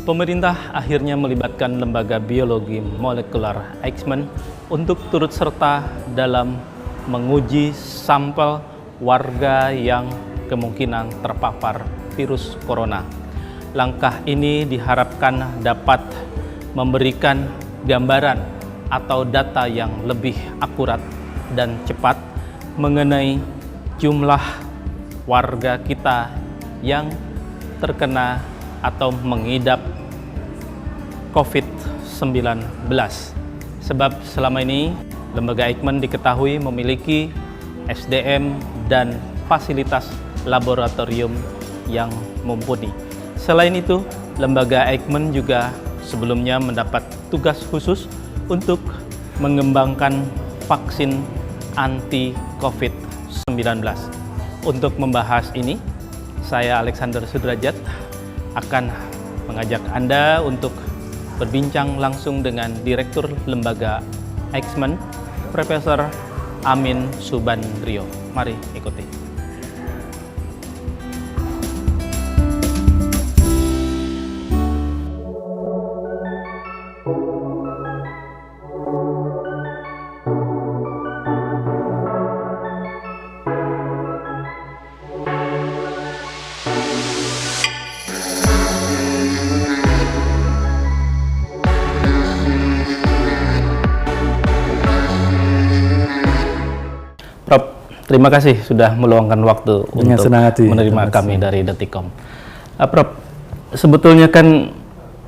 Pemerintah akhirnya melibatkan Lembaga Biologi Molekular Eichmann untuk turut serta dalam menguji sampel warga yang kemungkinan terpapar virus corona. Langkah ini diharapkan dapat memberikan gambaran atau data yang lebih akurat dan cepat mengenai jumlah warga kita yang terkena atau mengidap COVID-19. Sebab selama ini Lembaga Eichmann diketahui memiliki SDM dan fasilitas laboratorium yang mumpuni. Selain itu, Lembaga Eichmann juga sebelumnya mendapat tugas khusus untuk mengembangkan vaksin anti-COVID-19. Untuk membahas ini, saya Alexander Sudrajat akan mengajak Anda untuk berbincang langsung dengan Direktur Lembaga Eichmann, Profesor Amin Subandrio. Mari ikuti. Prof, terima kasih sudah meluangkan waktu untuk menerima kami dari Detikcom. Prof, sebetulnya kan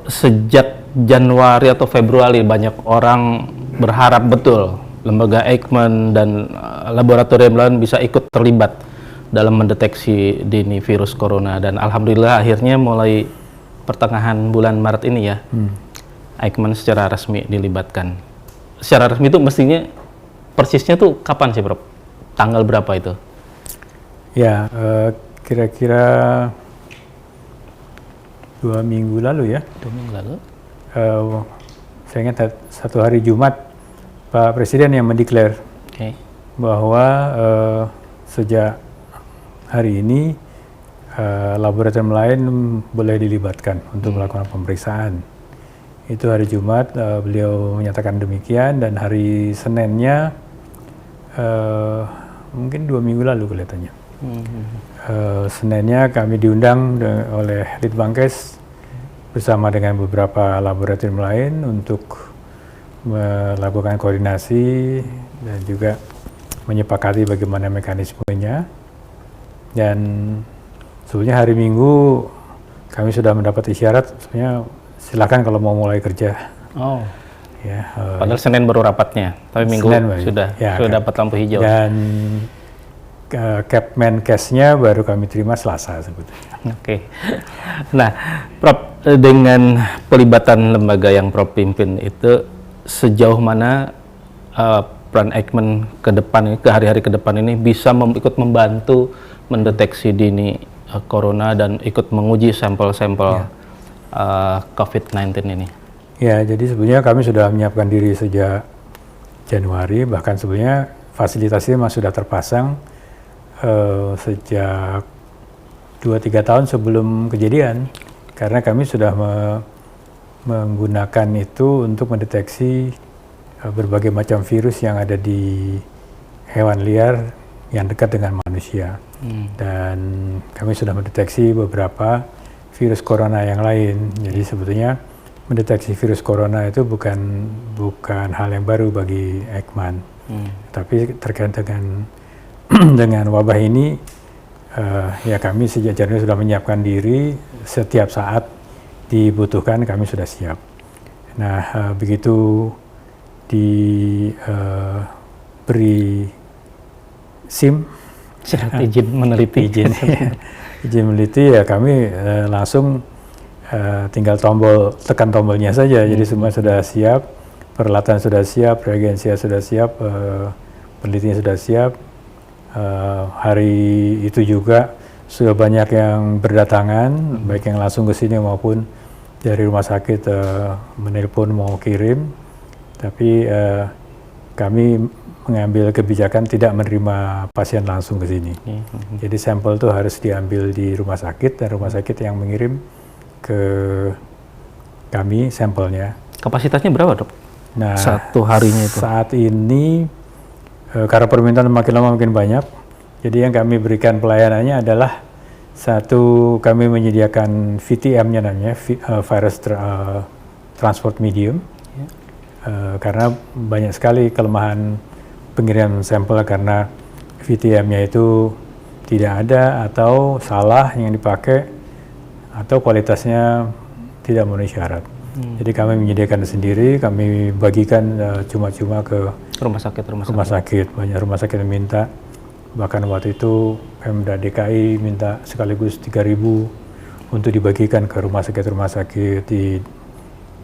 sejak Januari atau Februari banyak orang berharap betul Lembaga Eichmann dan laboratorium lain bisa ikut terlibat dalam mendeteksi dini virus corona, dan alhamdulillah akhirnya mulai pertengahan bulan Maret ini ya, Eichmann secara resmi dilibatkan. Secara resmi itu mestinya persisnya tuh kapan sih, Prof? Tanggal berapa itu? Ya, kira-kira 2 minggu lalu ya. 2 minggu lalu? Saya ingat satu hari Jumat, Pak Presiden yang mendeklar bahwa sejak hari ini laboratorium lain boleh dilibatkan untuk melakukan pemeriksaan. Itu hari Jumat, beliau menyatakan demikian, dan hari Seninnya mungkin 2 minggu lalu kelihatannya. Seninnya kami diundang oleh Litbangkes bersama dengan beberapa laboratorium lain untuk melakukan koordinasi dan juga menyepakati bagaimana mekanismenya. Dan sebetulnya hari Minggu kami sudah mendapat isyarat, sebenarnya silakan kalau mau mulai kerja. Oh. Ya, padahal Senin baru rapatnya, tapi Minggu sudah dapat lampu hijau. Dan Capmenkesnya baru kami terima Selasa sebetulnya. Oke. Nah, Prof, dengan pelibatan lembaga yang Prof pimpin itu sejauh mana peran Eichmann ke depan ini, ke hari-hari ke depan ini bisa ikut membantu mendeteksi dini corona dan ikut menguji sampel-sampel COVID-19 ini? Ya, jadi sebenarnya kami sudah menyiapkan diri sejak Januari, bahkan sebenarnya fasilitasnya memang sudah terpasang sejak 2-3 tahun sebelum kejadian, karena kami sudah menggunakan itu untuk mendeteksi berbagai macam virus yang ada di hewan liar yang dekat dengan manusia. Dan kami sudah mendeteksi beberapa virus corona yang lain. Jadi sebetulnya mendeteksi virus corona itu bukan hal yang baru bagi Eichmann, tapi terkait dengan dengan wabah ini, ya kami sejak Januari sudah menyiapkan diri, setiap saat dibutuhkan kami sudah siap. Nah, begitu diberi SIM, syarat izin meneliti, izin meneliti, ya kami langsung tinggal tekan tombolnya saja. Jadi semua sudah siap, peralatan sudah siap, reagensia sudah siap, penelitian sudah siap. Hari itu juga sudah banyak yang berdatangan, baik yang langsung ke sini maupun dari rumah sakit menelpon mau kirim. Tapi kami mengambil kebijakan tidak menerima pasien langsung ke sini. Jadi sampel itu harus diambil di rumah sakit, dan rumah sakit yang mengirim ke kami sampelnya. Kapasitasnya berapa, Dok? Nah, satu harinya itu? Saat ini karena permintaan makin lama makin banyak, jadi yang kami berikan pelayanannya adalah satu, kami menyediakan VTM-nya namanya, Virus Transport Medium, karena banyak sekali kelemahan pengiriman sampel karena VTM-nya itu tidak ada atau salah yang dipakai atau kualitasnya tidak memenuhi syarat. Jadi kami menyediakan sendiri, kami bagikan cuma-cuma ke rumah sakit. Banyak rumah sakit yang minta, bahkan waktu itu Pemda DKI minta sekaligus 3.000 untuk dibagikan ke rumah sakit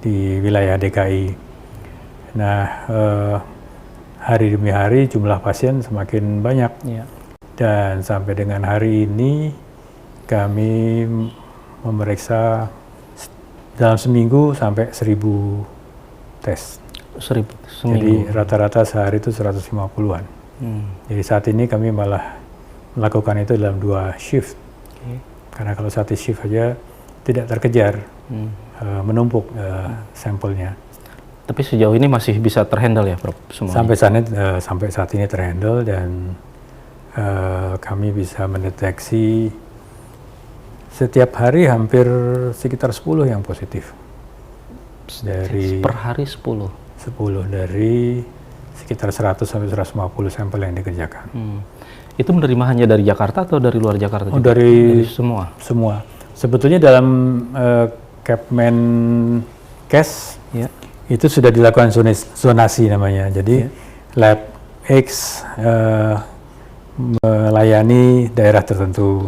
di wilayah DKI. Nah, hari demi hari jumlah pasien semakin banyak. Ya. Dan sampai dengan hari ini kami memeriksa dalam seminggu sampai 1.000 tes. 1.000 seminggu. Jadi rata-rata sehari itu 150-an. Jadi saat ini kami malah melakukan itu dalam 2 shift. Karena kalau 1 shift aja tidak terkejar, menumpuk sampelnya. Tapi sejauh ini masih bisa terhandle ya, Prof? Semuanya? Sampai saat ini terhandle dan kami bisa mendeteksi setiap hari hampir sekitar 10 yang positif. Per hari 10? 10 dari sekitar 100 sampai 150 sampel yang dikerjakan. Itu menerima hanya dari Jakarta atau dari luar Jakarta? Oh, dari semua? Semua. Sebetulnya dalam Kepmenkes itu sudah dilakukan zonasi namanya. Jadi Lab X melayani daerah tertentu,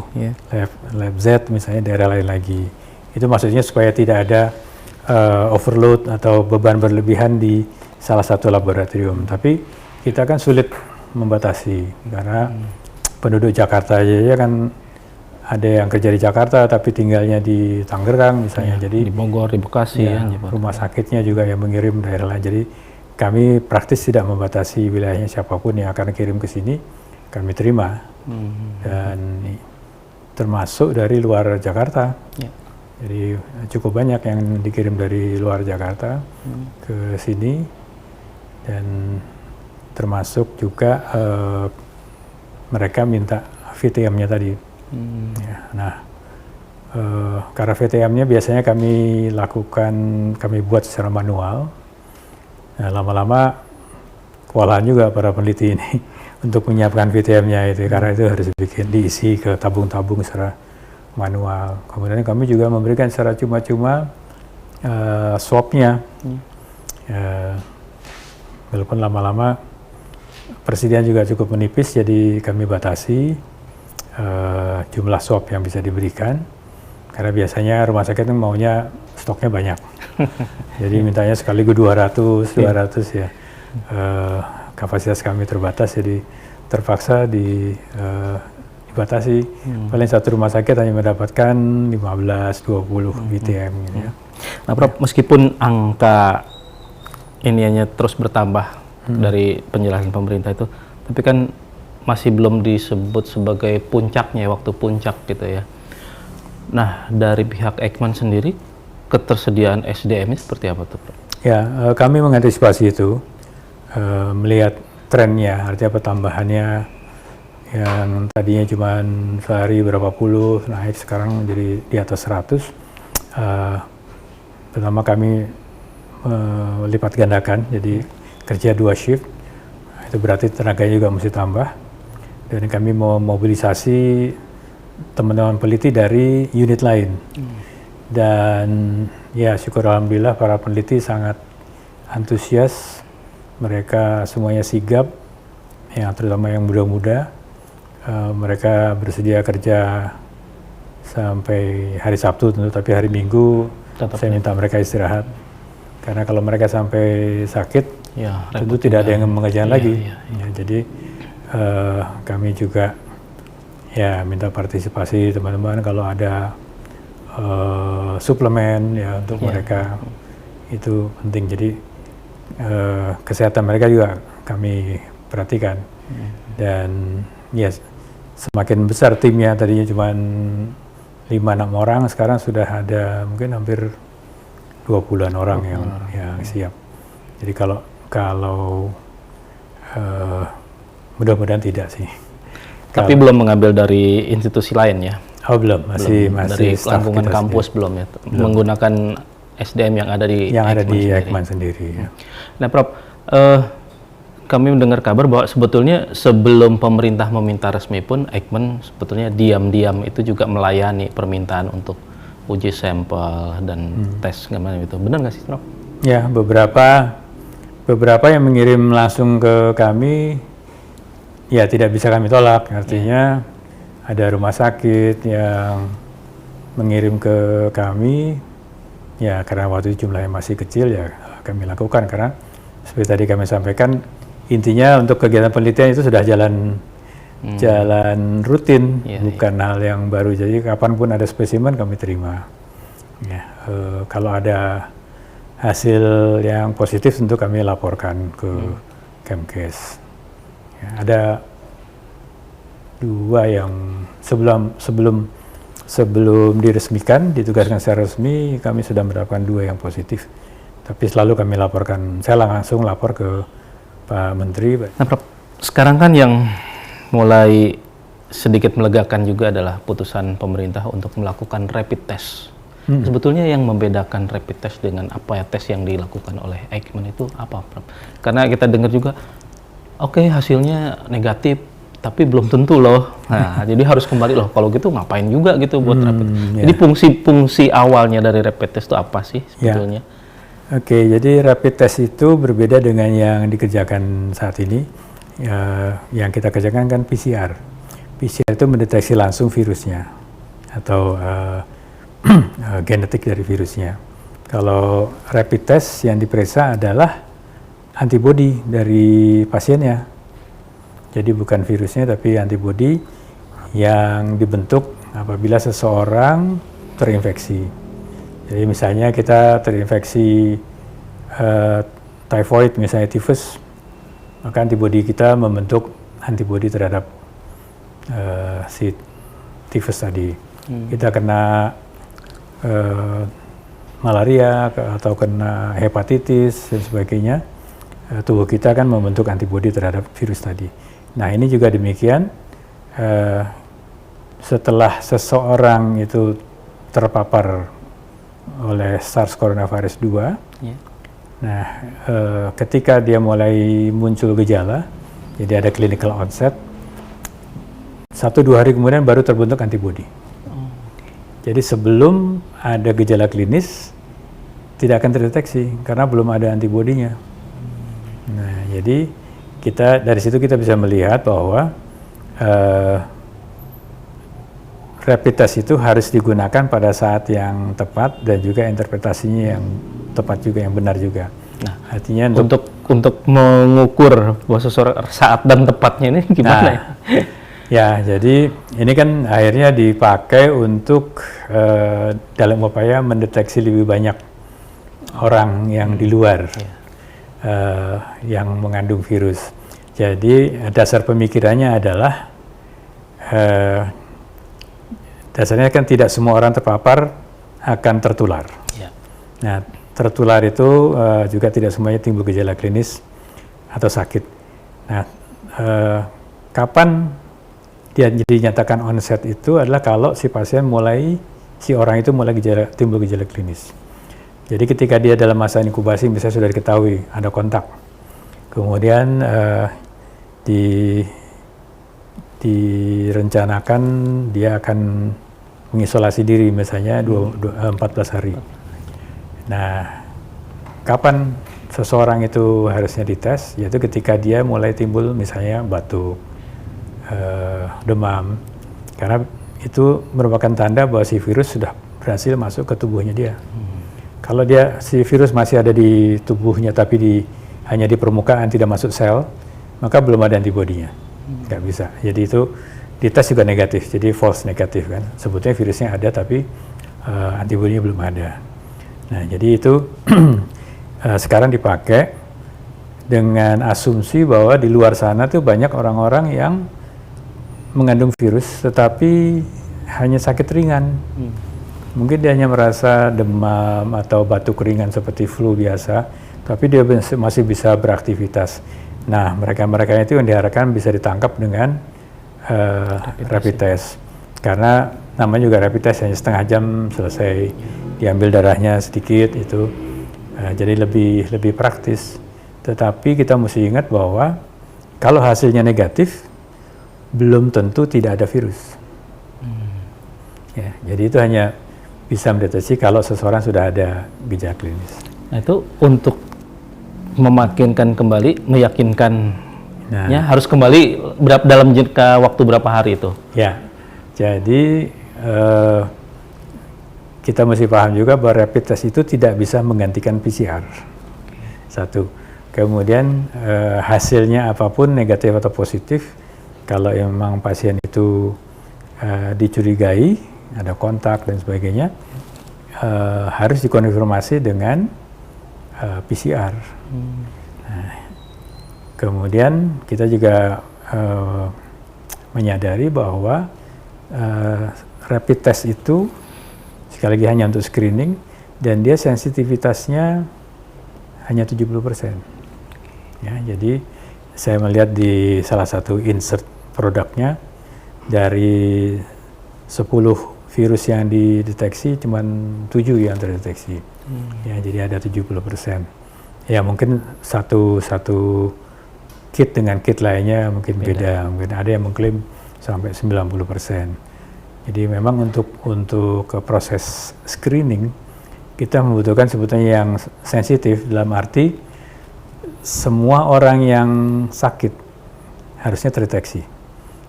lab Z misalnya daerah lain lagi. Itu maksudnya supaya tidak ada overload atau beban berlebihan di salah satu laboratorium. Tapi kita kan sulit membatasi karena penduduk Jakarta aja kan ada yang kerja di Jakarta tapi tinggalnya di Tangerang misalnya. Jadi di Bogor, di Bekasi, rumah sakitnya juga yang mengirim daerah lain. Jadi kami praktis tidak membatasi wilayahnya, siapapun yang akan kirim ke sini kami terima, dan termasuk dari luar Jakarta. Jadi cukup banyak yang dikirim dari luar Jakarta ke sini, dan termasuk juga mereka minta VTM-nya tadi. Karena VTM-nya biasanya kami buat secara manual. Nah, lama-lama kewalahan juga para peneliti ini untuk menyiapkan VTM-nya itu, karena itu harus diisi ke tabung-tabung secara manual. Kemudian kami juga memberikan secara cuma-cuma swab-nya. Walaupun lama-lama persediaan juga cukup menipis, jadi kami batasi jumlah swab yang bisa diberikan. Karena biasanya rumah sakit maunya stoknya banyak. Jadi mintanya sekaligus 200 ya. Kapasitas kami terbatas, jadi terpaksa dibatasi. Paling satu rumah sakit hanya mendapatkan 15-20 VTM gitu ya. Nah, Prof, meskipun angka iniannya terus bertambah dari penjelasan pemerintah itu, tapi kan masih belum disebut sebagai puncaknya, waktu puncak gitu ya. Nah, dari pihak Eijkman sendiri, ketersediaan SDM-nya seperti apa tuh, Prof? Ya, kami mengantisipasi itu. Melihat trennya, artinya pertambahannya yang tadinya cuma sehari berapa puluh, naik sekarang jadi di atas 100. Pertama kami lipat gandakan, jadi kerja 2 shift, itu berarti tenaganya juga mesti tambah. Dan kami mau mobilisasi teman-teman peneliti dari unit lain. Dan ya syukur alhamdulillah para peneliti sangat antusias. Mereka semuanya sigap, yang terutama yang muda-muda. Mereka bersedia kerja sampai hari Sabtu tentu, tapi hari Minggu saya minta mereka istirahat. Karena kalau mereka sampai sakit, tentu tidak ada yang mengerjakan lagi. Ya, jadi kami juga minta partisipasi teman-teman kalau ada suplemen ya untuk mereka, itu penting. Jadi kesehatan mereka juga kami perhatikan. Dan ya semakin besar timnya, tadinya cuma 5-6 orang, sekarang sudah ada mungkin hampir 20-an orang yang siap. Jadi kalau mudah-mudahan tidak sih. Tapi belum mengambil dari institusi lain ya? Oh belum, masih dari lingkungan kampus belum ya? Belum. Menggunakan SDM yang ada di Eijkman sendiri. Ya. Nah Prof, kami mendengar kabar bahwa sebetulnya sebelum pemerintah meminta resmi pun Eijkman sebetulnya diam-diam itu juga melayani permintaan untuk uji sampel dan tes gimana itu. Benar nggak sih Prof? Ya, beberapa yang mengirim langsung ke kami ya tidak bisa kami tolak. Artinya ada rumah sakit yang mengirim ke kami ya karena waktu itu jumlahnya masih kecil ya kami lakukan karena seperti tadi kami sampaikan intinya untuk kegiatan penelitian itu sudah jalan rutin, bukan hal yang baru. Jadi kapanpun ada spesimen kami terima. Ya, kalau ada hasil yang positif tentu kami laporkan ke Kemkes. Ya, ada 2 yang sebelum diresmikan, ditugaskan secara resmi, kami sudah mendapatkan 2 yang positif. Tapi selalu kami laporkan, saya langsung lapor ke Pak Menteri. Nah, Prof, sekarang kan yang mulai sedikit melegakan juga adalah putusan pemerintah untuk melakukan rapid test. Sebetulnya yang membedakan rapid test dengan apa ya tes yang dilakukan oleh Eijkman itu apa, Prof? Karena kita dengar juga, oke, hasilnya negatif, tapi belum tentu loh. Nah, jadi harus kembali loh. Kalau gitu ngapain juga gitu buat rapid test? Jadi fungsi awalnya dari rapid test itu apa sih sebetulnya? Oke, jadi rapid test itu berbeda dengan yang dikerjakan saat ini. Yang kita kerjakan kan PCR. PCR itu mendeteksi langsung virusnya atau genetik dari virusnya. Kalau rapid test yang diperiksa adalah antibodi dari pasiennya. Jadi bukan virusnya tapi antibodi yang dibentuk apabila seseorang terinfeksi. Jadi misalnya kita terinfeksi typhoid, misalnya tifus, maka antibodi kita membentuk antibodi terhadap si tifus tadi. Kita kena malaria atau kena hepatitis dan sebagainya, tubuh kita kan membentuk antibodi terhadap virus tadi. Nah ini juga demikian, setelah seseorang itu terpapar oleh SARS coronavirus 2, nah ketika dia mulai muncul gejala, jadi ada clinical onset, 1-2 hari kemudian baru terbentuk antibodi. Jadi sebelum ada gejala klinis tidak akan terdeteksi karena belum ada antibodinya. Nah, jadi dari situ kita bisa melihat bahwa rapid test itu harus digunakan pada saat yang tepat dan juga interpretasinya yang tepat juga, yang benar juga. Nah, artinya untuk mengukur bahwa seseorang saat dan tepatnya ini gimana ya? Ya, jadi ini kan akhirnya dipakai untuk dalam upaya mendeteksi lebih banyak orang yang di luar yang mengandung virus. Jadi dasar pemikirannya adalah dasarnya kan tidak semua orang terpapar akan tertular. Nah, tertular itu juga tidak semuanya timbul gejala klinis atau sakit. Nah, kapan dia dinyatakan onset itu adalah kalau si orang itu mulai timbul gejala klinis. Jadi ketika dia dalam masa inkubasi misalnya sudah diketahui ada kontak, kemudian direncanakan dia akan mengisolasi diri misalnya 14 hari. Nah, kapan seseorang itu harusnya dites? Yaitu ketika dia mulai timbul misalnya batuk, demam, karena itu merupakan tanda bahwa si virus sudah berhasil masuk ke tubuhnya dia. Kalau si virus masih ada di tubuhnya tapi hanya di permukaan, tidak masuk sel, maka belum ada antibodinya. Nggak bisa. Jadi itu dites juga negatif, jadi false negatif kan. Sebetulnya virusnya ada tapi antibodinya belum ada. Nah, jadi itu sekarang dipakai dengan asumsi bahwa di luar sana tuh banyak orang-orang yang mengandung virus tetapi hanya sakit ringan. mungkin dia hanya merasa demam atau batuk ringan seperti flu biasa, tapi dia masih bisa beraktivitas. Nah, mereka-mereka itu yang diharapkan bisa ditangkap dengan rapid test. Karena namanya juga rapid test, hanya setengah jam selesai, diambil darahnya sedikit itu, jadi lebih praktis. Tetapi kita mesti ingat bahwa kalau hasilnya negatif, belum tentu tidak ada virus. Ya, jadi itu hanya bisa mendeteksi kalau seseorang sudah ada gejala klinis. Nah, itu untuk meyakinkannya harus kembali dalam jangka waktu berapa hari itu? Ya, jadi kita mesti paham juga bahwa rapid test itu tidak bisa menggantikan PCR. Satu. Kemudian hasilnya apapun negatif atau positif, kalau memang pasien itu dicurigai ada kontak dan sebagainya, harus dikonfirmasi dengan PCR. Nah, kemudian kita juga menyadari bahwa rapid test itu sekali lagi hanya untuk screening, dan dia sensitivitasnya hanya 70%. Ya, jadi saya melihat di salah satu insert produknya, dari 10 virus yang dideteksi cuma 7 yang terdeteksi. Ya, jadi ada 70%. Ya, mungkin satu kit dengan kit lainnya mungkin beda. Mungkin ada yang mengklaim sampai 90%. Jadi memang untuk proses screening kita membutuhkan sebetulnya yang sensitif, dalam arti semua orang yang sakit harusnya terdeteksi.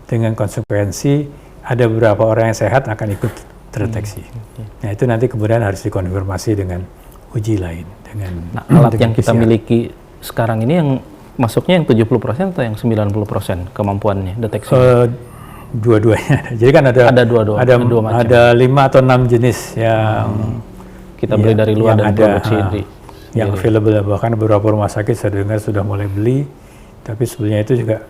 Dengan konsekuensi ada beberapa orang yang sehat akan ikut terdeteksi. Nah, itu nanti kemudian harus dikonfirmasi dengan uji lain. Alat yang kita miliki sekarang ini yang masuknya yang 70% atau yang 90% kemampuannya deteksi? Dua-duanya. Jadi kan ada 5 atau 6 jenis yang kita beli dari luar dan produksi yang available. Bahkan beberapa rumah sakit saya dengar sudah mulai beli, tapi sebetulnya itu juga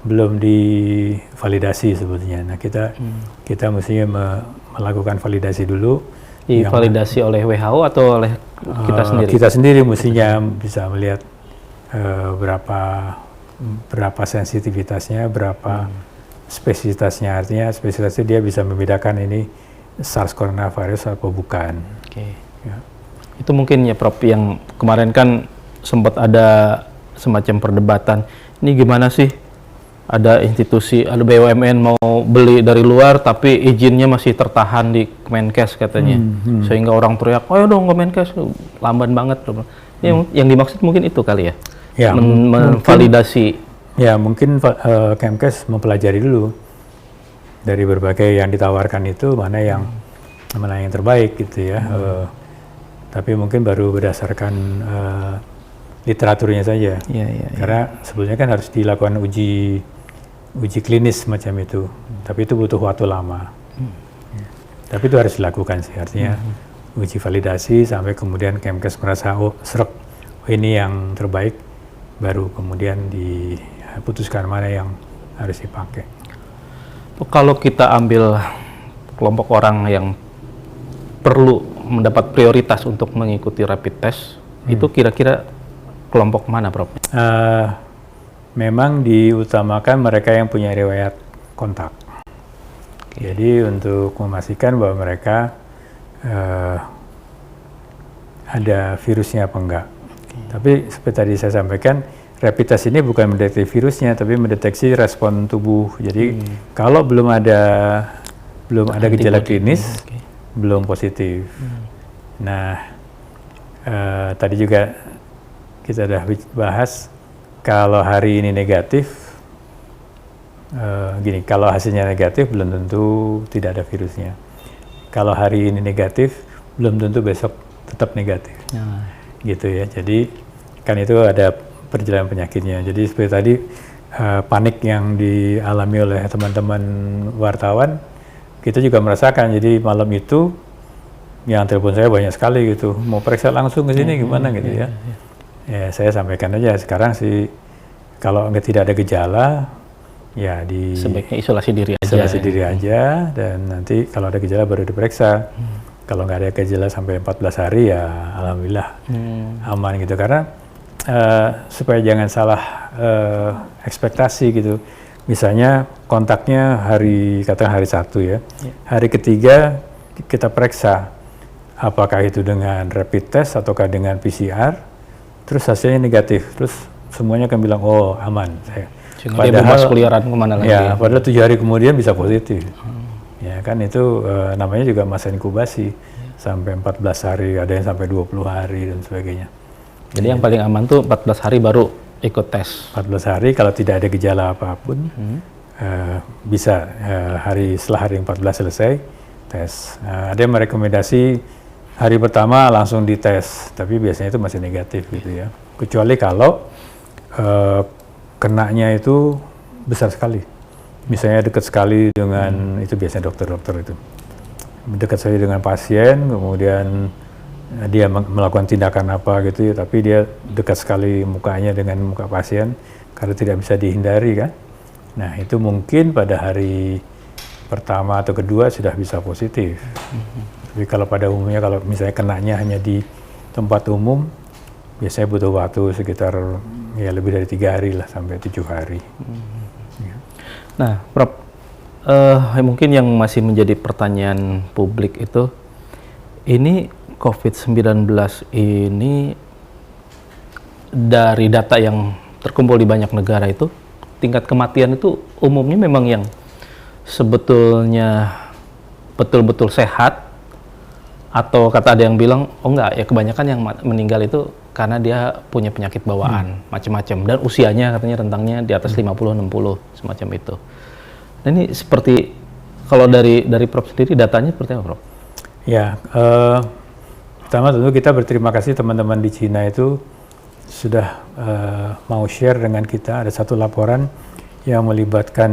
belum divalidasi sebetulnya. Nah, kita mestinya melakukan validasi dulu. Divalidasi oleh WHO atau oleh kita sendiri? Kita sendiri mestinya bisa melihat berapa sensitivitasnya, berapa spesifitasnya. Artinya spesifitasnya dia bisa membedakan ini SARS coronavirus atau bukan. Ya. Itu mungkin ya Prof, yang kemarin kan sempat ada semacam perdebatan, ini gimana sih ada institusi, ada BUMN mau beli dari luar tapi izinnya masih tertahan di Kemenkes katanya, sehingga orang teriak, ayo dong Kemenkes, lamban banget. Yang dimaksud mungkin itu kali ya, memvalidasi. Mungkin Kemenkes mempelajari dulu dari berbagai yang ditawarkan itu mana yang terbaik gitu ya. Tapi mungkin baru berdasarkan literaturnya saja. Karena sebetulnya kan harus dilakukan uji klinis macam itu. Tapi itu butuh waktu lama. Tapi itu harus dilakukan sih, artinya uji validasi sampai kemudian Kemenkes merasa ini yang terbaik, baru kemudian diputuskan mana yang harus dipakai. Kalau kita ambil kelompok orang yang perlu mendapat prioritas untuk mengikuti rapid test, itu kira-kira kelompok mana, Prof? Memang diutamakan mereka yang punya riwayat kontak. Jadi untuk memastikan bahwa mereka ada virusnya apa enggak. Tapi seperti tadi saya sampaikan, rapid test ini bukan mendeteksi virusnya, tapi mendeteksi respon tubuh. Jadi kalau belum ada gejala klinis, belum positif. Nah, tadi juga kita sudah bahas, kalau hari ini negatif, kalau hasilnya negatif belum tentu tidak ada virusnya. Kalau hari ini negatif, belum tentu besok tetap negatif. Gitu ya. Jadi kan itu ada perjalanan penyakitnya. Jadi seperti tadi panik yang dialami oleh teman-teman wartawan, kita juga merasakan. Jadi malam itu yang telepon saya banyak sekali gitu, mau periksa langsung ke sini gimana gitu ya. Ya saya sampaikan aja sekarang sih, kalau tidak ada gejala ya sebaiknya isolasi diri aja. Isolasi diri aja, dan nanti kalau ada gejala baru diperiksa. Kalau nggak ada gejala sampai 14 hari ya alhamdulillah aman gitu. Karena supaya jangan salah ekspektasi gitu. Misalnya kontaknya katakan hari Sabtu ya. Hari ketiga kita periksa apakah itu dengan rapid test ataukah dengan PCR, terus hasilnya negatif, terus semuanya akan bilang oh aman. Sehingga dia bebas keliaran kemana lagi. Ya, padahal 7 hari kemudian bisa positif. Ya kan itu namanya juga masa inkubasi sampai 14 hari, ada yang sampai 20 hari dan sebagainya. Jadi yang paling aman tuh 14 hari baru ikut tes. 14 hari kalau tidak ada gejala apapun, bisa setelah hari 14 selesai tes. Ada yang merekomendasi hari pertama langsung dites, tapi biasanya itu masih negatif gitu ya. Kecuali kalau kenanya itu besar sekali. Misalnya dekat sekali dengan, itu biasanya dokter-dokter itu. Dekat sekali dengan pasien, kemudian dia melakukan tindakan apa gitu ya, tapi dia dekat sekali mukanya dengan muka pasien, karena tidak bisa dihindari kan. Nah itu mungkin pada hari pertama atau kedua sudah bisa positif. Tapi kalau pada umumnya, kalau misalnya kenanya hanya di tempat umum, biasanya butuh waktu sekitar ya lebih dari 3 hari lah, sampai 7 hari. Nah, Prof, mungkin yang masih menjadi pertanyaan publik itu, ini COVID-19 ini dari data yang terkumpul di banyak negara itu, tingkat kematian itu umumnya memang yang sebetulnya betul-betul sehat, atau kata ada yang bilang, oh enggak, ya kebanyakan yang meninggal itu karena dia punya penyakit bawaan, macam-macam, dan usianya katanya rentangnya di atas 50-60, semacam itu. Nah ini seperti, kalau dari Prof sendiri datanya seperti apa, Prof? Ya, pertama tentu kita berterima kasih teman-teman di Cina itu sudah mau share dengan kita. Ada satu laporan yang melibatkan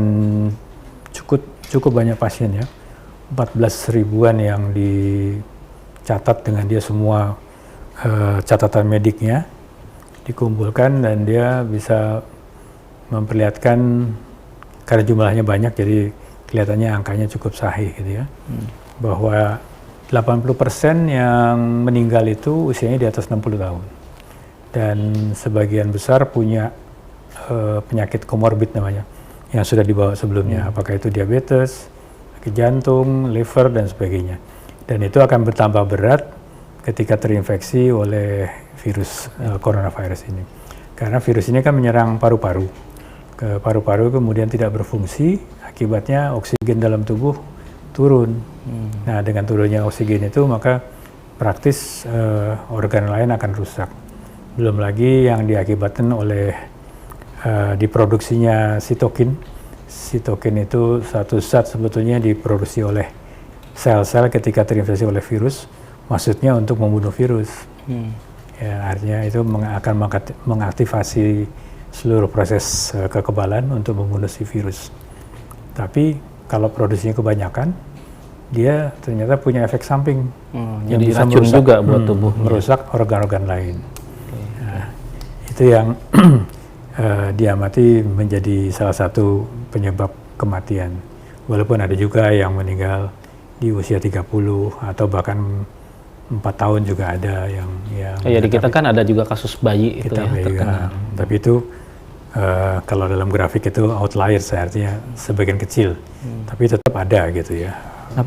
cukup banyak pasien ya, 14 ribuan yang dicatat dengan dia semua catatan mediknya dikumpulkan, dan dia bisa memperlihatkan, karena jumlahnya banyak jadi kelihatannya angkanya cukup sahih gitu ya, bahwa 80% yang meninggal itu usianya di atas 60 tahun, dan sebagian besar punya penyakit komorbid namanya, yang sudah dibawa sebelumnya, apakah itu diabetes, sakit jantung, liver, dan sebagainya. Dan itu akan bertambah berat ketika terinfeksi oleh virus coronavirus ini. Karena virus ini kan menyerang paru-paru. Ke paru-paru kemudian tidak berfungsi, akibatnya oksigen dalam tubuh turun. Nah, dengan turunnya oksigen itu maka praktis organ lain akan rusak. Belum lagi yang diakibatkan oleh diproduksinya sitokin. Sitokin itu satu zat sebetulnya diproduksi oleh sel-sel ketika terinfeksi oleh virus, maksudnya untuk membunuh virus. Ya, artinya itu akan mengaktifasi seluruh proses kekebalan untuk membunuh si virus. Tapi kalau produksinya kebanyakan, dia ternyata punya efek samping. Jadi racun juga buat tubuh, merusak organ-organ lain. Nah, itu yang diamati menjadi salah satu penyebab kematian. Walaupun ada juga yang meninggal di usia 30 atau bahkan 4 tahun juga ada yang ya di kita kan ada juga kasus bayi itu ya terkena. Tapi itu kalau dalam grafik itu outliers, artinya sebagian kecil, tapi tetap ada gitu ya. Nah,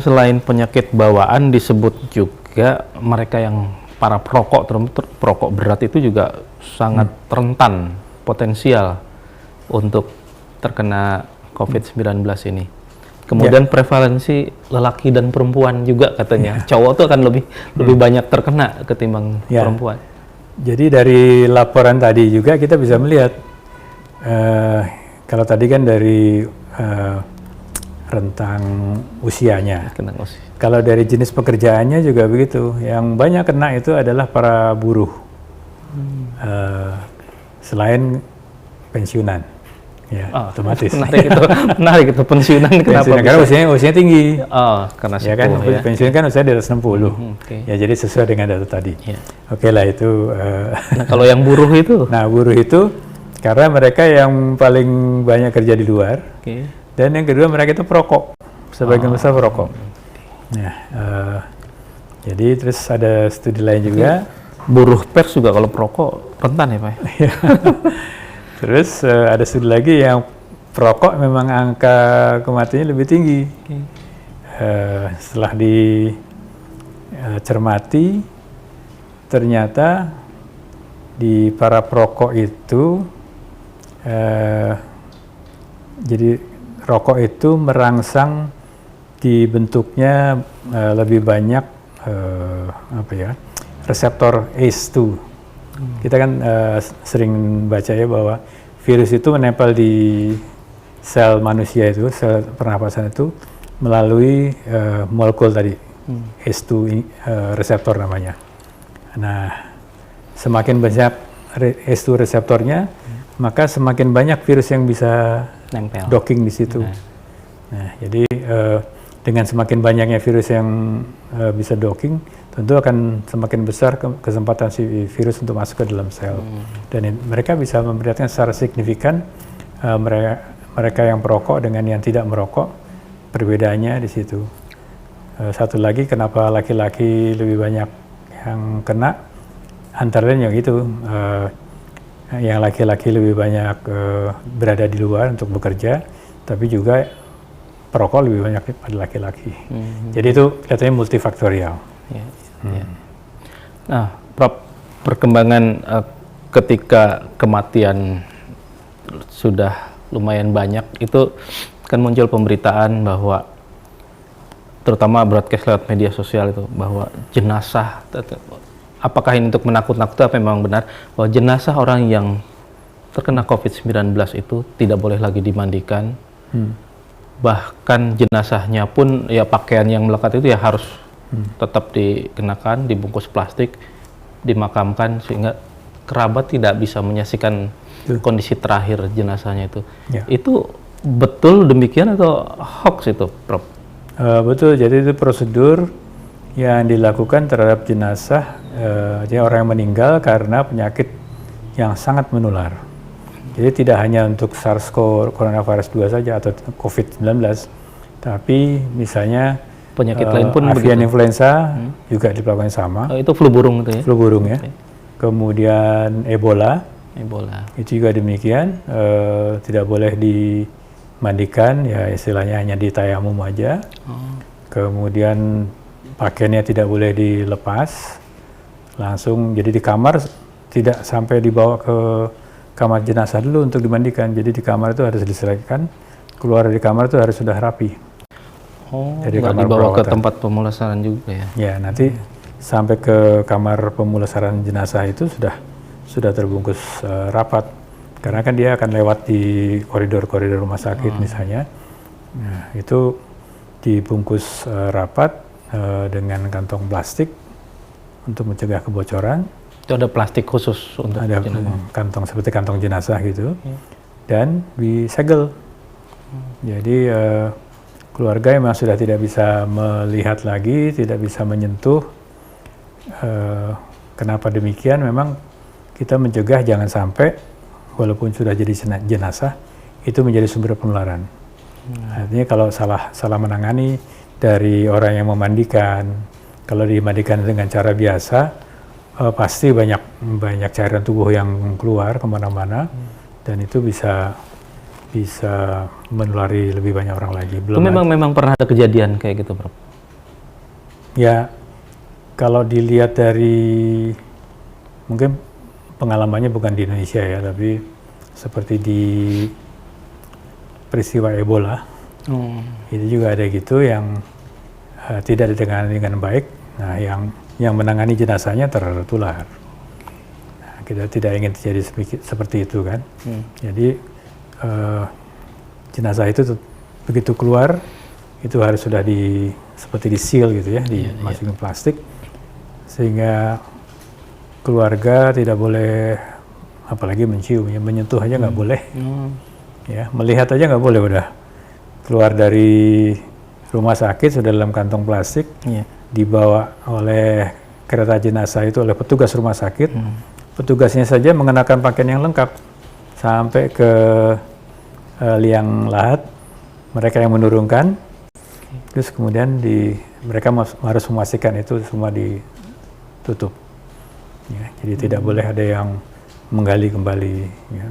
selain penyakit bawaan, disebut juga mereka yang para perokok, perokok berat itu juga sangat rentan potensial untuk terkena COVID-19 ini. Kemudian prevalensi lelaki dan perempuan juga katanya. Cowok tuh akan lebih banyak terkena ketimbang perempuan. Jadi dari laporan tadi juga kita bisa melihat, kalau tadi kan dari rentang usianya. Kalau dari jenis pekerjaannya juga begitu. Yang banyak kena itu adalah para buruh. Selain pensiunan. Ya, otomatis. Menarik itu pensiunan kenapa? Karena usianya tinggi. Karena ya kan, pensiun kan usia di atas 60. Ya, jadi sesuai dengan data tadi. Oke lah itu. Nah, kalau yang buruh itu? Nah, buruh itu karena mereka yang paling banyak kerja di luar. Dan yang kedua mereka itu perokok. Sebagian besar perokok. Nah, Jadi terus ada studi lain juga. Buruh pers juga kalau perokok rentan ya Pak? Terus ada studi lagi yang perokok memang angka kematiannya lebih tinggi. Setelah dicermati, ternyata di para perokok itu, jadi rokok itu merangsang dibentuknya lebih banyak reseptor ACE2. Kita kan sering baca ya bahwa virus itu menempel di sel manusia itu, sel pernapasan itu melalui molekul tadi, ACE2 reseptor namanya. Nah, semakin banyak ACE2 reseptornya, maka semakin banyak virus yang bisa nempel, docking di situ. Nah, jadi dengan semakin banyaknya virus yang bisa docking, tentu akan semakin besar kesempatan si virus untuk masuk ke dalam sel. Dan mereka bisa memperlihatkan secara signifikan mereka yang perokok dengan yang tidak merokok, perbedaannya di situ. Satu lagi, kenapa laki-laki lebih banyak yang kena, antara lain yang itu, yang laki-laki lebih banyak berada di luar untuk bekerja, tapi juga perokok lebih banyak pada laki-laki. Jadi itu kelihatannya multifaktorial. Nah, Prof, perkembangan ketika kematian sudah lumayan banyak, itu kan muncul pemberitaan bahwa, terutama broadcast lewat media sosial itu, bahwa jenazah, apakah ini untuk menakut-nakuti apa memang benar, bahwa jenazah orang yang terkena COVID-19 itu tidak boleh lagi dimandikan, bahkan jenazahnya pun ya pakaian yang melekat itu ya harus tetap dikenakan, dibungkus plastik, dimakamkan, sehingga kerabat tidak bisa menyaksikan kondisi terakhir jenazahnya itu. Itu betul demikian atau hoax itu, Prof? Betul, jadi itu prosedur yang dilakukan terhadap jenazah, jadi orang yang meninggal karena penyakit yang sangat menular. Jadi tidak hanya untuk SARS coronavirus 2 saja atau COVID-19, tapi misalnya penyakit lain pun avian influenza juga dilakukan sama. Itu flu burung itu ya? Flu burung ya. Kemudian Ebola itu juga demikian, tidak boleh dimandikan, ya istilahnya hanya ditayamum aja. Kemudian pakaiannya tidak boleh dilepas, langsung jadi di kamar, tidak sampai dibawa ke kamar jenazah dulu untuk dimandikan. Jadi di kamar itu harus diselesaikan, keluar dari kamar itu harus sudah rapi. Jadi nggak dibawa ke tempat pemulasaran juga ya? Ya, nanti sampai ke kamar pemulasaran jenazah itu sudah terbungkus rapat, karena kan dia akan lewat di koridor-koridor rumah sakit misalnya. Nah, itu dibungkus rapat dengan kantong plastik untuk mencegah kebocoran. Itu ada plastik khusus untuk ada kantong seperti kantong jenazah gitu, dan disegel. Jadi keluarga memang sudah tidak bisa melihat lagi, tidak bisa menyentuh. Kenapa demikian? Memang kita mencegah jangan sampai walaupun sudah jadi jenazah itu menjadi sumber penularan. Artinya kalau salah menangani dari orang yang memandikan, kalau dimandikan dengan cara biasa, pasti banyak cairan tubuh yang keluar kemana-mana, dan itu bisa menulari lebih banyak orang lagi. Itu memang pernah ada kejadian kayak gitu, Prof? Ya, kalau dilihat dari, mungkin pengalamannya bukan di Indonesia ya, tapi seperti di peristiwa Ebola, itu juga ada gitu yang tidak ditangani dengan baik. Nah, yang menangani jenazahnya tertular. Nah, kita tidak ingin terjadi seperti itu kan. Jadi jenazah itu begitu keluar itu harus sudah seperti di seal gitu ya, dimasukin plastik, sehingga keluarga tidak boleh apalagi mencium, ya, menyentuh aja nggak boleh, ya, melihat aja nggak boleh. Udah keluar dari rumah sakit sudah dalam kantong plastik, dibawa oleh kereta jenazah itu oleh petugas rumah sakit. Petugasnya saja mengenakan pakaian yang lengkap sampai ke liang lahat, mereka yang menurunkan, Terus kemudian mereka harus memastikan itu semua ditutup. Ya, jadi tidak boleh ada yang menggali kembali. Ya.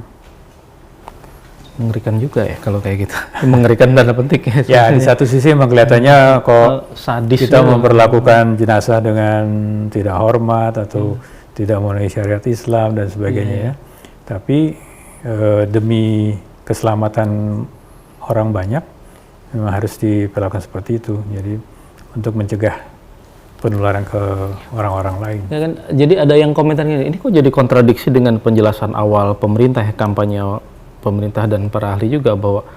Mengerikan juga ya kalau kayak gitu. Mengerikan tanda petik ya. Ya, di satu sisi memang kelihatannya kok sadis kita memperlakukan jenazah dengan tidak hormat atau tidak memenuhi syariat Islam dan sebagainya ya. Tapi demi keselamatan orang banyak memang harus diperlakukan seperti itu. Jadi untuk mencegah penularan ke orang-orang lain. Ya kan, jadi ada yang komentar ini kok jadi kontradiksi dengan penjelasan awal pemerintah, kampanye pemerintah dan para ahli juga, bahwa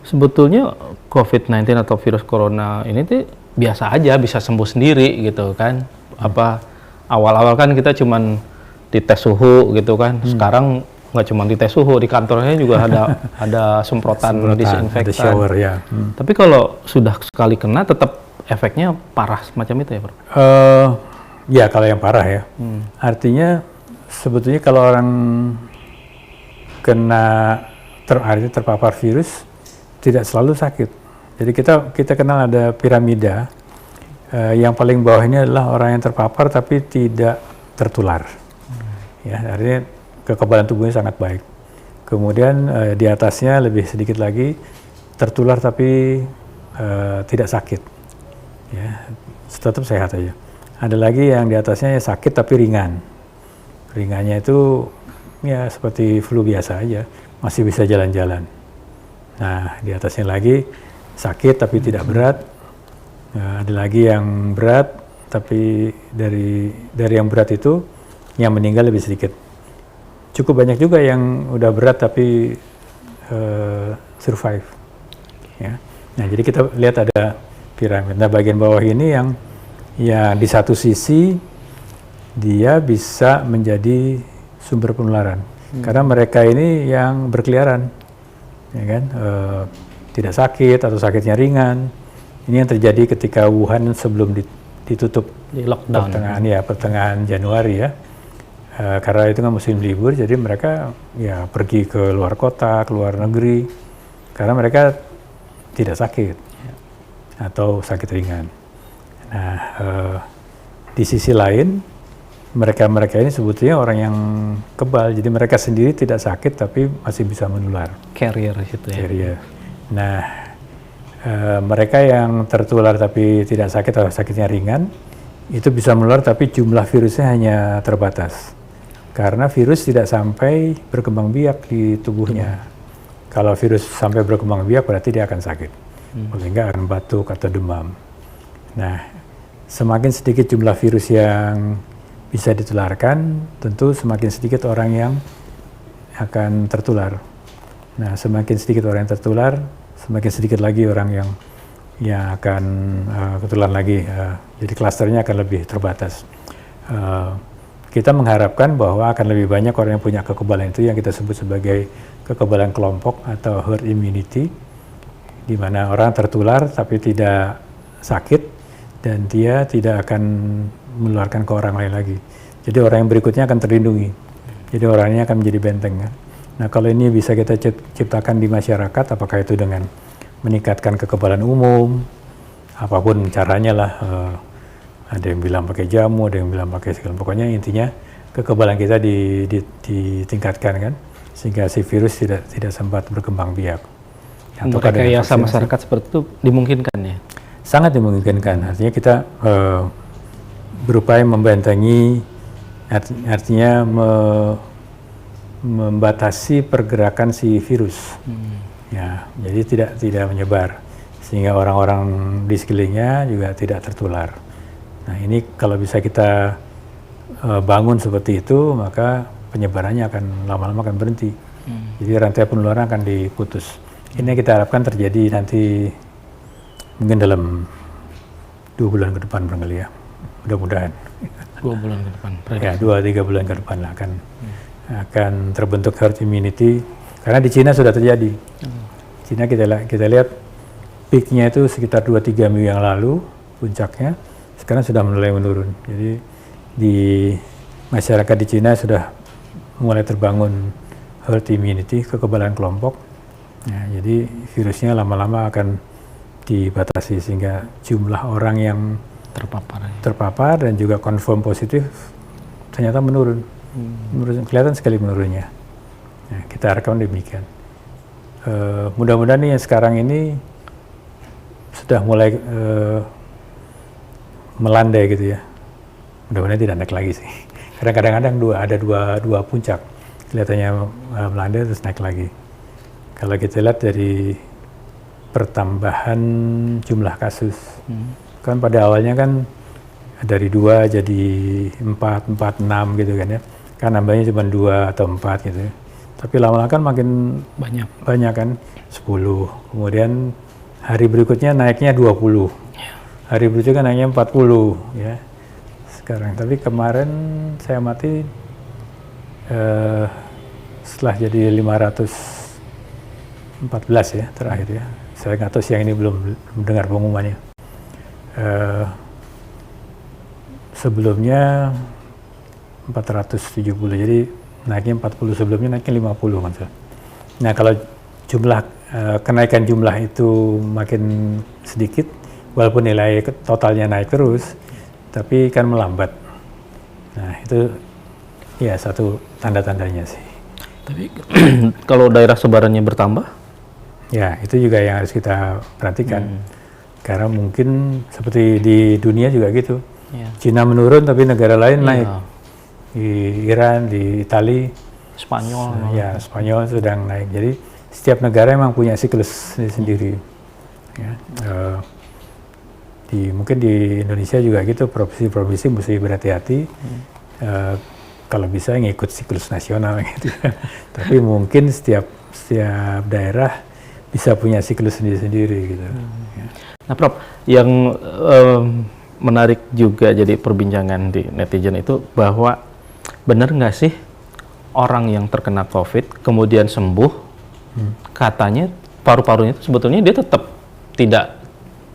sebetulnya COVID-19 atau virus corona ini tuh biasa aja, bisa sembuh sendiri gitu kan. Apa awal-awal kan kita cuman dites suhu gitu kan. Sekarang nggak cuma dites suhu, di kantornya juga ada semprotan disinfektan. Ada shower ya. Tapi kalau sudah sekali kena tetap efeknya parah semacam itu ya, Prof? Ya kalau yang parah ya. Artinya sebetulnya kalau orang kena terpapar virus tidak selalu sakit. Jadi kita kenal ada piramida. Yang paling bawah ini adalah orang yang terpapar tapi tidak tertular. Ya, artinya kekebalan tubuhnya sangat baik. Kemudian di atasnya lebih sedikit lagi tertular tapi tidak sakit. Ya, tetap sehat aja. Ada lagi yang di atasnya sakit tapi ringan. Ringannya itu ya seperti flu biasa aja, masih bisa jalan-jalan. Nah, di atasnya lagi sakit tapi tidak berat. Ada lagi yang berat tapi dari yang berat itu yang meninggal lebih sedikit. Cukup banyak juga yang udah berat tapi survive. Ya. Nah, jadi kita lihat ada piramid. Nah, bagian bawah ini yang di satu sisi dia bisa menjadi sumber penularan. Karena mereka ini yang berkeliaran, ya kan, tidak sakit atau sakitnya ringan. Ini yang terjadi ketika Wuhan sebelum ditutup di lockdown. Pertengahan Januari ya. Karena itu kan musim libur, jadi mereka ya pergi ke luar kota, ke luar negeri, karena mereka tidak sakit atau sakit ringan. Nah, di sisi lain, mereka ini sebetulnya orang yang kebal, jadi mereka sendiri tidak sakit tapi masih bisa menular. Carrier gitu ya. Carrier. Nah, mereka yang tertular tapi tidak sakit atau sakitnya ringan, itu bisa menular tapi jumlah virusnya hanya terbatas. Karena virus tidak sampai berkembang biak di tubuhnya. Kalau virus sampai berkembang biak berarti dia akan sakit. Sehingga akan batuk atau demam. Nah, semakin sedikit jumlah virus yang bisa ditularkan, tentu semakin sedikit orang yang akan tertular. Nah, semakin sedikit orang yang tertular, semakin sedikit lagi orang yang akan ketularan lagi. Jadi klasternya akan lebih terbatas. Kita mengharapkan bahwa akan lebih banyak orang yang punya kekebalan itu yang kita sebut sebagai kekebalan kelompok atau herd immunity, di mana orang tertular tapi tidak sakit dan dia tidak akan menularkan ke orang lain lagi. Jadi orang yang berikutnya akan terlindungi. Jadi orang ini akan menjadi benteng. Kan? Nah, kalau ini bisa kita ciptakan di masyarakat, apakah itu dengan meningkatkan kekebalan umum, apapun caranya lah. Ada yang bilang pakai jamu, ada yang bilang pakai segala. Pokoknya intinya kekebalan kita ditingkatkan kan, sehingga si virus tidak sempat berkembang biak. Rekayasa masyarakat seperti itu dimungkinkan ya? Sangat dimungkinkan. Artinya kita berupaya membentengi, artinya membatasi pergerakan si virus. Ya, jadi tidak menyebar, sehingga orang-orang di sekelilingnya juga tidak tertular. Nah, ini kalau bisa kita bangun seperti itu, maka penyebarannya akan lama-lama akan berhenti. Jadi rantai penularan akan diputus. Ini yang kita harapkan terjadi nanti mungkin dalam 2 bulan ke depan barangkali ya, mudah-mudahan. 2 bulan ke depan. Ya, 2-3 bulan ke depan lah akan terbentuk herd immunity. Karena di Cina sudah terjadi. Cina kita lihat peaknya itu sekitar 2-3 minggu yang lalu, puncaknya. Sekarang sudah mulai menurun. Jadi di masyarakat di Cina sudah mulai terbangun herd immunity, kekebalan kelompok. Nah, jadi virusnya lama-lama akan dibatasi sehingga jumlah orang yang terpapar dan juga confirm positif ternyata menurun. Kelihatan sekali menurunnya. Nah, kita harapkan demikian. Mudah-mudahan nih yang sekarang ini sudah mulai melandai gitu ya. Mudah-mudahan tidak naik lagi sih. Kadang-kadang ada dua puncak. Kelihatannya melandai terus naik lagi. Kalau kita lihat dari pertambahan jumlah kasus, kan pada awalnya kan dari 2 jadi 4, 6 gitu kan ya. Kan nambahnya cuma 2 atau 4 gitu ya. Tapi lama-lama kan makin banyak kan, 10. Kemudian hari berikutnya naiknya 20. Hari berikutnya naiknya 40 ya. Sekarang, tapi kemarin saya amati setelah jadi 514 ya terakhir ya. Saya nggak tahu siang ini belum dengar pengumumannya. Sebelumnya 470, jadi naiknya 40, sebelumnya naiknya 50 kan. Nah kalau jumlah kenaikan jumlah itu makin sedikit, walaupun nilai totalnya naik terus, tapi kan melambat. Nah itu ya satu tanda-tandanya sih. Tapi kalau daerah sebarannya bertambah? Ya itu juga yang harus kita perhatikan. Karena mungkin seperti di dunia juga gitu. Cina menurun tapi negara lain naik. Di Iran, di Itali, Spanyol. Ya Spanyol sedang naik. Jadi setiap negara memang punya siklus sendiri. Ya. Mungkin di Indonesia juga gitu, provinsi-provinsi mesti berhati-hati. Kalau bisa ngikut siklus nasional gitu. Tapi mungkin setiap daerah bisa punya siklus sendiri-sendiri gitu. Ya. Nah Prof, yang menarik juga jadi perbincangan di netizen itu bahwa benar nggak sih orang yang terkena COVID kemudian sembuh, katanya paru-parunya itu sebetulnya dia tetap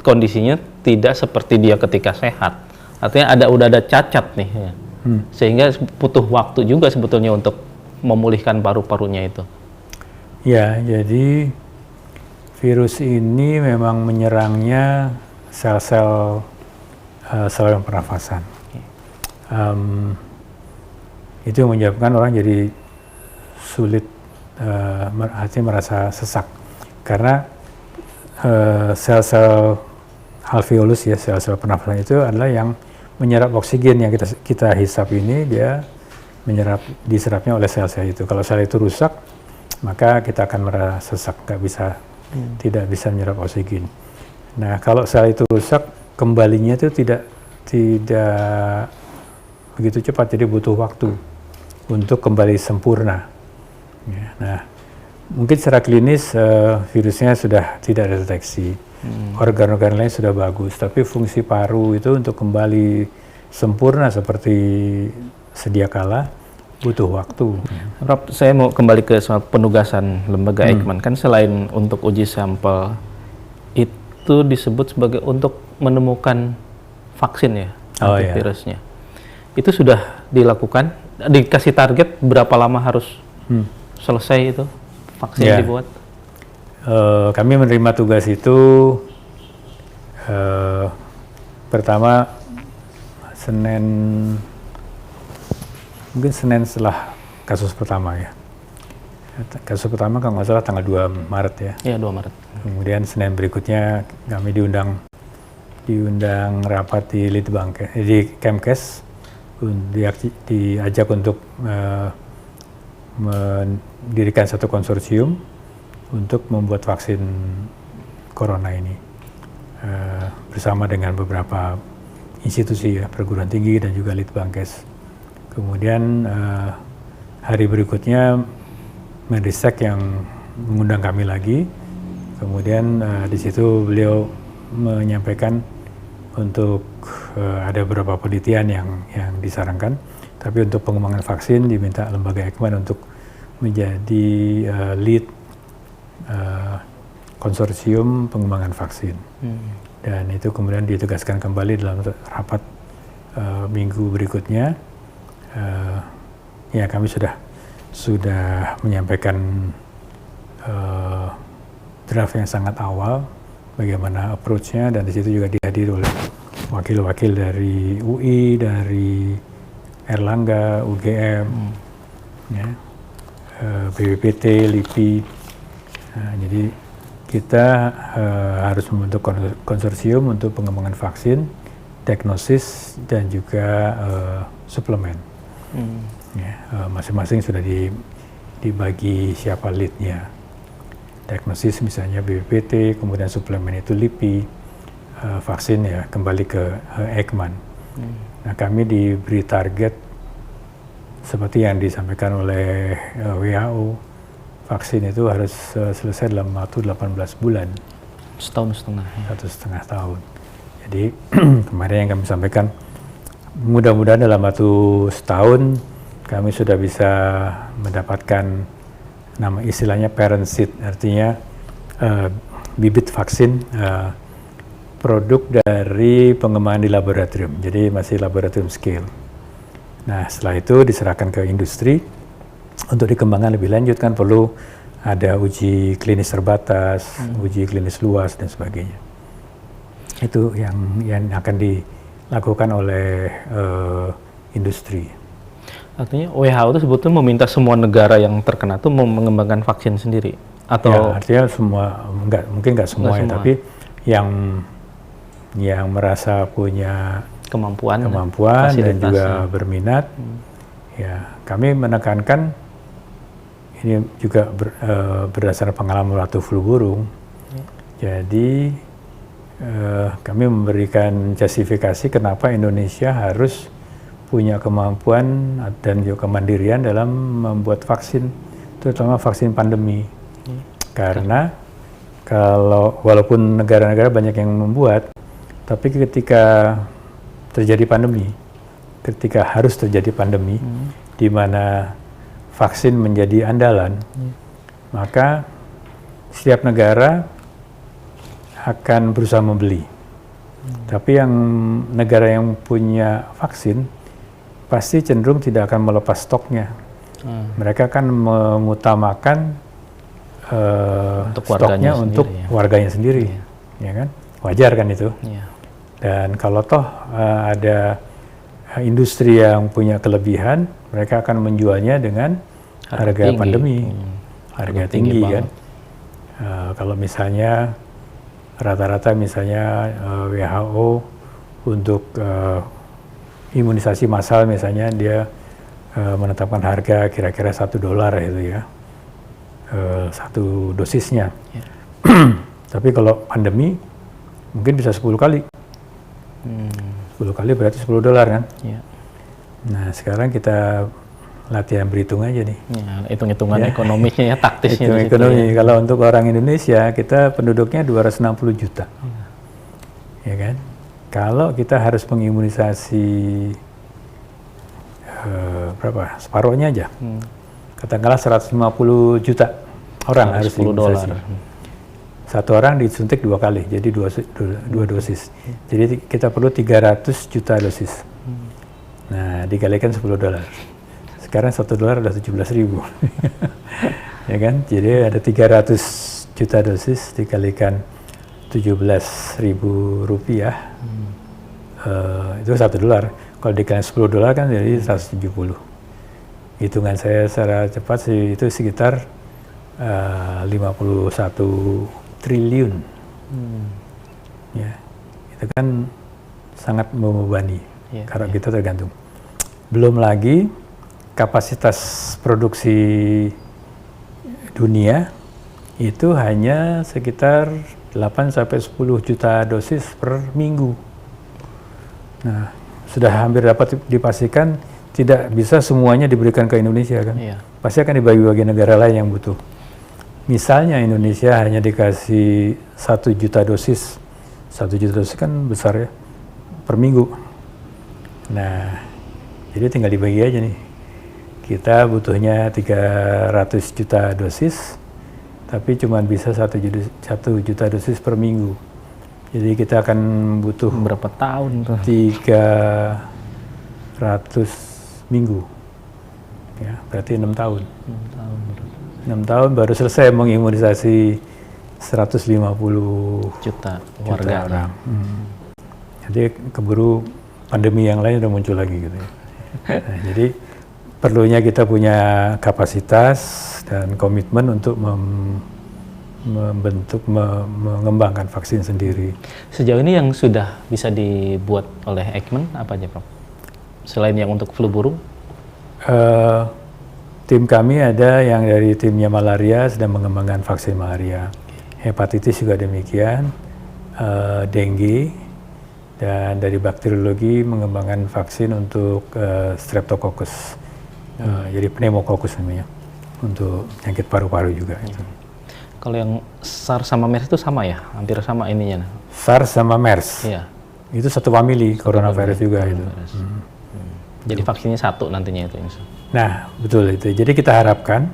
kondisinya tidak seperti dia ketika sehat. Artinya udah ada cacat nih, ya. Sehingga butuh waktu juga sebetulnya untuk memulihkan paru-parunya itu. Ya, jadi virus ini memang menyerangnya sel-sel saluran pernafasan. Itu yang menyebabkan orang jadi sulit, artinya merasa sesak. Karena sel-sel alveolus ya, sel-sel pernafasan itu adalah yang menyerap oksigen yang kita hisap ini, dia diserapnya oleh sel-sel itu. Kalau sel itu rusak, maka kita akan merasa sesak, tidak bisa menyerap oksigen. Nah, kalau sel itu rusak, kembalinya itu tidak begitu cepat, jadi butuh waktu untuk kembali sempurna. Ya, nah, mungkin secara klinis virusnya sudah tidak deteksi, organ-organ lain sudah bagus, tapi fungsi paru itu untuk kembali sempurna seperti sedia kala butuh waktu. Prof, saya mau kembali ke soal penugasan lembaga Eijkman. Kan selain untuk uji sampel, itu disebut sebagai untuk menemukan vaksin ya, antivirusnya. Itu sudah dilakukan? Dikasih target berapa lama harus selesai itu vaksin dibuat? Kami menerima tugas itu pertama mungkin Senin setelah kasus pertama ya. Kasus pertama kalau nggak salah tanggal 2 Maret ya. Iya, 2 Maret. Kemudian Senin berikutnya kami diundang rapat di Kemkes, diajak untuk mendirikan satu konsorsium untuk membuat vaksin corona ini bersama dengan beberapa institusi ya, perguruan tinggi dan juga Litbangkes. Kemudian hari berikutnya Menristek yang mengundang kami lagi. Kemudian di situ beliau menyampaikan untuk ada beberapa penelitian yang disarankan, tapi untuk pengembangan vaksin diminta lembaga Eijkman untuk menjadi lead konsorsium pengembangan vaksin. Dan itu kemudian ditegaskan kembali dalam rapat minggu berikutnya. Ya kami sudah menyampaikan draft yang sangat awal bagaimana approach-nya, dan di situ juga dihadiri oleh wakil-wakil dari UI, dari Erlangga, UGM, ya, BPPT, LIPI. Nah, jadi kita harus membentuk konsorsium untuk pengembangan vaksin, diagnosis, dan juga suplemen. Ya, masing-masing sudah dibagi siapa lead-nya. Diagnosis misalnya BPPT, kemudian suplemen itu LIPI, vaksin ya kembali ke Eijkman. Nah, kami diberi target seperti yang disampaikan oleh WHO, vaksin itu harus selesai dalam waktu 18 bulan. Setahun setengah. Ya. 1,5 tahun. Jadi kemarin yang kami sampaikan, mudah-mudahan dalam waktu setahun kami sudah bisa mendapatkan nama istilahnya parent seed, artinya bibit vaksin produk dari pengembangan di laboratorium, jadi masih laboratorium scale. Nah, setelah itu diserahkan ke industri untuk dikembangkan lebih lanjut, kan perlu ada uji klinis terbatas, uji klinis luas dan sebagainya. Itu yang akan dilakukan oleh industri. Artinya WHO itu sebetulnya meminta semua negara yang terkena itu mau mengembangkan vaksin sendiri, atau? Ya, artinya semua, mungkin nggak semua, ya, tapi yang merasa punya kemampuan dan juga berminat, ya kami menekankan ini juga berdasarkan pengalaman waktu flu burung. Jadi kami memberikan justifikasi kenapa Indonesia harus punya kemampuan dan juga kemandirian dalam membuat vaksin, terutama vaksin pandemi. Karena walaupun negara-negara banyak yang membuat, tapi ketika terjadi pandemi, ketika harus terjadi pandemi, di mana vaksin menjadi andalan, maka setiap negara akan berusaha membeli. Tapi yang negara yang punya vaksin pasti cenderung tidak akan melepas stoknya. Mereka akan mengutamakan stoknya untuk warganya sendiri, ya kan? Wajar kan itu. Dan kalau toh ada industri yang punya kelebihan, mereka akan menjualnya dengan harga pandemi, harga tinggi kan. Kalau misalnya rata-rata misalnya WHO untuk imunisasi massal misalnya dia menetapkan harga kira-kira $1 itu ya, satu dosisnya. Tapi kalau pandemi mungkin bisa 10 kali. 10 kali berarti $10 kan? Nah, sekarang kita latihan berhitung aja nih. Hitung-hitungan ekonomisnya ya, taktisnya. Hitung ekonomi. Kalau untuk orang Indonesia, kita penduduknya 260 juta. Ya kan? Kalau kita harus mengimunisasi berapa? Separuhnya aja. Katakanlah 150 juta orang harus diimunisasi. Satu orang disuntik 2 kali, jadi 2 dosis. Jadi kita perlu 300 juta dosis. Nah, dikalikan $10. Sekarang $1 udah 17.000. Ya kan? Jadi ada 300 juta dosis dikalikan 17.000 rupiah. Itu $1. Kalau dikalikan $10 kan jadi 170. Hitungan saya secara cepat sih itu sekitar 51 triliun. Ya, itu kan sangat membebani kalau kita tergantung. Belum lagi kapasitas produksi dunia itu hanya sekitar 8-10 juta dosis per minggu. Nah, sudah hampir dapat dipastikan tidak bisa semuanya diberikan ke Indonesia kan. Pasti akan dibagi-bagi negara lain yang butuh. Misalnya Indonesia hanya dikasih 1 juta dosis. 1 juta dosis kan besar ya, per minggu. Nah, jadi tinggal dibagi aja nih. Kita butuhnya 300 juta dosis, tapi cuma bisa 1 juta dosis per minggu. Jadi kita akan butuh berapa tahun tuh? 300 minggu. Ya, berarti 6 tahun. 6 tahun baru selesai mengimunisasi 150 juta juta warga orang. Jadi keburu pandemi yang lain udah muncul lagi gitu ya. Nah, jadi perlunya kita punya kapasitas dan komitmen untuk mengembangkan vaksin sendiri. Sejauh ini yang sudah bisa dibuat oleh Eijkman apa aja, Prof? Selain yang untuk flu burung? Tim kami ada yang dari timnya malaria sedang mengembangkan vaksin malaria. Hepatitis juga demikian, dengue, dan dari bakteriologi mengembangkan vaksin untuk streptococcus, jadi pneumococcus namanya, untuk penyakit paru-paru juga. Itu. Kalau yang SARS sama MERS itu sama ya? Hampir sama ininya? SARS sama MERS? Iya. Itu satu famili, coronavirus juga itu. Jadi vaksinnya satu nantinya itu? Nah, betul itu. Jadi kita harapkan,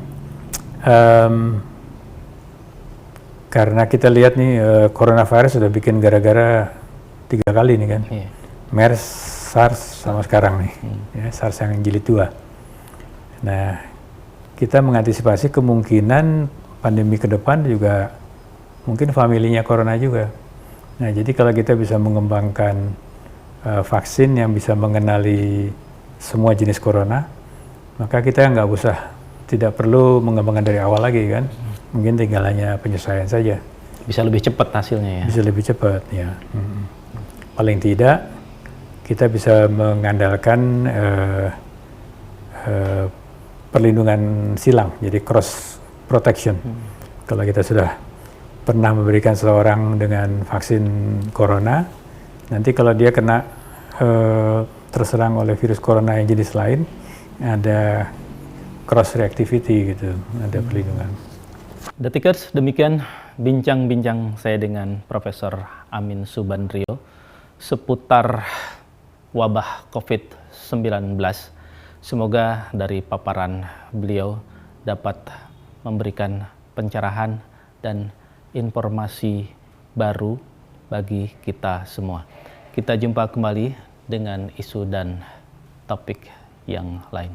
karena kita lihat nih coronavirus sudah bikin gara-gara 3 kali nih kan, MERS, SARS sama sekarang nih, ya, SARS yang jilid 2. Nah, kita mengantisipasi kemungkinan pandemi ke depan juga mungkin familinya corona juga. Nah, jadi kalau kita bisa mengembangkan vaksin yang bisa mengenali semua jenis corona, maka kita tidak perlu mengembangkan dari awal lagi kan. Mungkin tinggal hanya penyesuaian saja. Bisa lebih cepat hasilnya ya? Bisa lebih cepat, ya. Paling tidak, kita bisa mengandalkan perlindungan silang, jadi cross protection. Kalau kita sudah pernah memberikan seseorang dengan vaksin corona, nanti kalau dia kena terserang oleh virus corona yang jenis lain, ada cross reactivity gitu, ada perlindungan. Detikers, demikian bincang-bincang saya dengan Profesor Amin Subandrio seputar wabah COVID-19. Semoga dari paparan beliau dapat memberikan pencerahan dan informasi baru bagi kita semua. Kita jumpa kembali dengan isu dan topik yang lain.